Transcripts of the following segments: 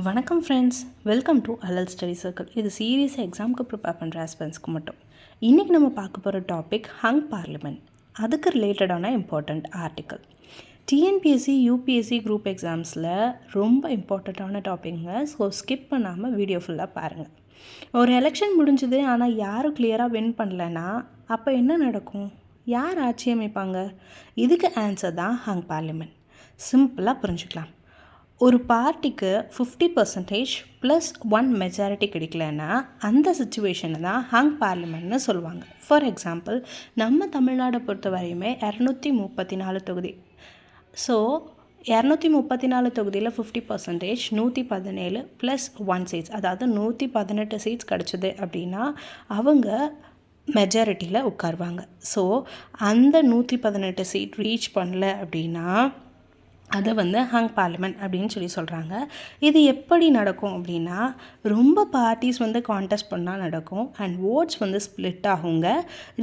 வணக்கம் friends, welcome to அலல் study circle. இது சீரியஸாக எக்ஸாமுக்கு ப்ரிப்பேர் பண்ணுற ஆஸ்பென்ஸ்க்கு மட்டும். இன்றைக்கி நம்ம பார்க்க போகிற டாபிக் ஹங் பார்லிமெண்ட். அதுக்கு ரிலேட்டடான important article. TNPSC UPSC group எக்ஸாம்ஸில் ரொம்ப இம்பார்ட்டண்ட்டான டாபிக்ங்க. ஸோ ஸ்கிப் பண்ணாமல் வீடியோ ஃபுல்லாக பாருங்கள். ஒரு எலெக்ஷன் முடிஞ்சுது, ஆனால் யாரும் கிளியராக வின் பண்ணலைன்னா அப்போ என்ன நடக்கும்? யார் ஆட்சி அமைப்பாங்க? இதுக்கு ஆன்சர் தான் ஹங் பார்லிமெண்ட். சிம்பிளாக புரிஞ்சுக்கலாம். ஒரு பார்ட்டிக்கு 50% ப்ளஸ் 1 மெஜாரிட்டி கிடைக்கலன்னா அந்த சுச்சுவேஷனை தான் ஹங் பார்லிமெண்ட்னு சொல்லுவாங்க. ஃபார் எக்ஸாம்பிள், நம்ம தமிழ்நாடை பொறுத்த வரையுமே 234 தொகுதி. ஸோ 234 தொகுதியில் 50% 117 ப்ளஸ் 1 சீட்ஸ், அதாவது 118 சீட்ஸ் கிடச்சிது அப்படின்னா அவங்க மெஜாரிட்டியில் உட்காருவாங்க. ஸோ அந்த 118 சீட் ரீச் பண்ணல அப்படின்னா அதை ஹங் பார்லிமெண்ட் அப்படின்னு சொல்கிறாங்க. இது எப்படி நடக்கும் அப்படின்னா, ரொம்ப பார்ட்டிஸ் கான்டெஸ்ட் பண்ணால் நடக்கும். அண்ட் ஓட்ஸ் ஸ்ப்ளிட் ஆகுங்க.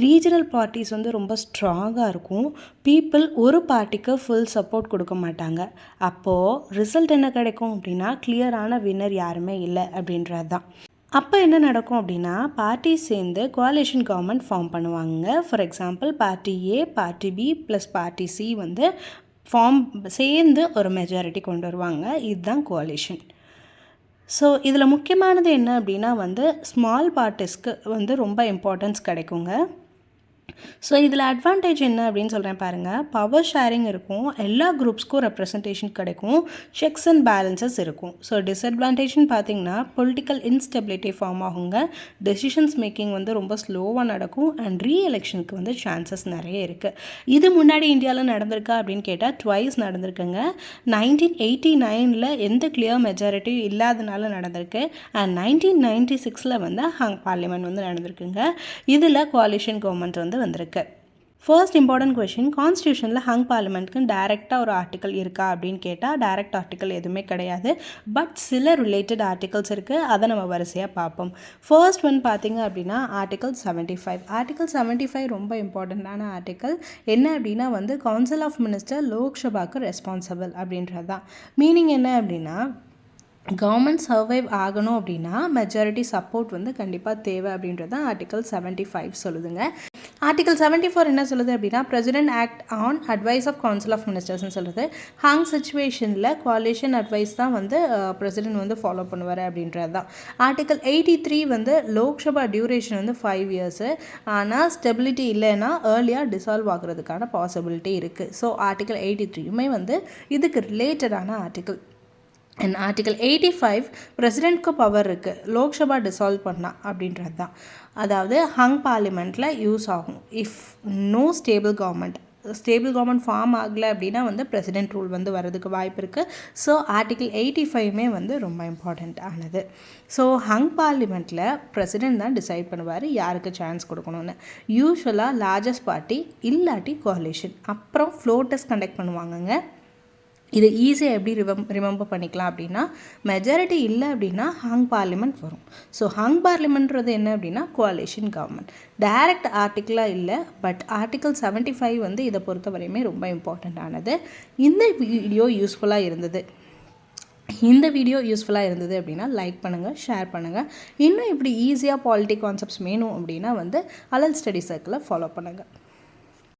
ரீஜனல் பார்ட்டிஸ் ரொம்ப ஸ்ட்ராங்காக இருக்கும். பீப்புள் ஒரு பார்ட்டிக்கு ஃபுல் சப்போர்ட் கொடுக்க மாட்டாங்க. அப்போது ரிசல்ட் என்ன கிடைக்கும் அப்படின்னா, கிளியரான வின்னர் யாருமே இல்லை அப்படின்றது தான். அப்போ என்ன நடக்கும் அப்படின்னா, பார்ட்டி சேர்ந்து கோஆலிஷன் கவர்மெண்ட் ஃபார்ம் பண்ணுவாங்க. For example, party A, party B plus party C form சேர்ந்து ஒரு மெஜாரிட்டி கொண்டு வருவாங்க. இதுதான் கோஆலிஷன். ஸோ இதில் முக்கியமானது என்ன அப்படின்னா ஸ்மால் பார்ட்டிஸ்க்கு ரொம்ப இம்பார்ட்டன்ஸ் கிடைக்குங்க. ஸோ இதில் அட்வான்டேஜ் என்ன அப்படின்னு சொல்கிறேன் பாருங்கள். பவர் ஷேரிங் இருக்கும், எல்லா குரூப்ஸ்க்கும் ரெப்ரசன்டேஷன் கிடைக்கும், செக்ஸ் அண்ட் பேலன்சஸ் இருக்கும். ஸோ டிஸ்அட்வான்டேஜ்னு பார்த்தீங்கன்னா பொலிட்டிக்கல் இன்ஸ்டெபிலிட்டி ஃபார்ம் ஆகுங்க. டெசிஷன்ஸ் மேக்கிங் ரொம்ப ஸ்லோவாக நடக்கும். அண்ட் ரீஎலெக்ஷனுக்கு சான்சஸ் நிறைய இருக்குது. இது முன்னாடி இந்தியாவில் நடந்திருக்கா அப்படின்னு கேட்டால் ட்வைஸ் நடந்திருக்குங்க. 1989 எந்த கிளியர் மெஜாரிட்டியும் இல்லாதனால நடந்திருக்கு. அண்ட் 1996 ஹங் பார்லிமெண்ட் நடந்திருக்குங்க. இதில் கோஆலிஷன் கவர்மெண்ட் வந்திருக்கு. ஃபர்ஸ்ட் இம்பார்ட்டன்ட் கொஷின், கான்ஸ்டியூஷனில் ஹங் பார்லிமெண்ட்க்கு டைரெக்டாக ஒரு ஆர்டிக்கல் இருக்கா அப்படின்னு கேட்டால் டைரக்ட் ஆர்டிக்கல் எதுவுமே கிடையாது. பட் சில ரிலேட்டட் ஆர்டிகல்ஸ் இருக்குது. அதை நம்ம வரிசையாக பார்ப்போம். ஃபர்ஸ்ட் பார்த்தீங்க அப்படின்னா ஆர்டிக்கல் 75. ஆர்டிக்கல் 75 ரொம்ப இம்பார்ட்டண்ட்டான ஆர்டிக்கல். என்ன அப்படின்னா கவுன்சில் ஆஃப் மினிஸ்டர் லோக்சபாவுக்கு ரெஸ்பான்சிபிள் அப்படின்றது தான். மீனிங் என்ன அப்படின்னா, கவர்மெண்ட் சர்வைவ் ஆகணும் அப்படின்னா மெஜாரிட்டி சப்போர்ட் கண்டிப்பாக தேவை அப்படின்றது தான் ஆர்டிக்கல் 75 சொல்லுதுங்க. ஆர்டிக்கல் 74 என்ன சொல்லுது அப்படின்னா, president act on advice of council of மினிஸ்டர்ஸ்னு சொல்லுது. ஹங் சிச்சுவேஷனில் கோஆலிஷன் அட்வைஸ் தான் பிரசிடென்ட் ஃபாலோ பண்ணுவார் அப்படின்றது தான். Article 83 Lok Sabha duration 5 years. ஆனால் ஸ்டெபிலிட்டி இல்லைன்னா ஏர்லியாக டிசால்வ் ஆகிறதுக்கான பாசிபிலிட்டி இருக்குது. ஸோ ஆர்டிக்கல் 83யுமே இதுக்கு ரிலேட்டடான ஆர்டிக்கல். அண்ட் ஆர்டிக்கல் 85 பிரசிடென்ட்க்கு பவர் இருக்குது லோக்சபா டிசால்வ் பண்ணால் அப்படின்றது தான். அதாவது ஹங் பார்லிமெண்ட்டில் யூஸ் ஆகும். If no stable government form ஆகலை அப்படின்னா பிரசிடென்ட் ரூல் வரதுக்கு வாய்ப்பு இருக்குது. ஸோ ஆர்டிக்கல் 85மே ரொம்ப இம்பார்ட்டண்ட் ஆனது. ஸோ ஹங் பார்லிமெண்ட்டில் பிரசிடென்ட் தான் டிசைட் பண்ணுவார் யாருக்கு சான்ஸ் கொடுக்கணும்னு. யூஸ்வலாக லார்ஜஸ்ட் பார்ட்டி இல்லாட்டி கோஆலிஷன், அப்புறம் ஃப்ளோர் டெஸ்ட் கண்டக்ட் பண்ணுவாங்கங்க. இதை ஈஸியாக எப்படி ரிமெம்பர் பண்ணிக்கலாம் அப்படின்னா, மெஜாரிட்டி இல்லை அப்படின்னா ஹங் பார்லிமெண்ட் வரும். ஸோ ஹங் பார்லிமெண்ட்றது என்ன அப்படின்னா கோஆலிஷன் கவர்மெண்ட். டைரக்ட் ஆர்டிக்கலாக இல்லை, பட் ஆர்டிக்கல் 75 இதை பொறுத்த வரையுமே ரொம்ப இம்பார்ட்டண்ட் ஆனது. இந்த வீடியோ யூஸ்ஃபுல்லாக இருந்தது அப்படின்னா லைக் பண்ணுங்கள், ஷேர் பண்ணுங்கள். இன்னும் இப்படி ஈஸியாக பாலிட்டி கான்செப்ட்ஸ் வேணும் அப்படின்னா அலல் ஸ்டடி சர்க்கிளை ஃபாலோ பண்ணுங்கள்.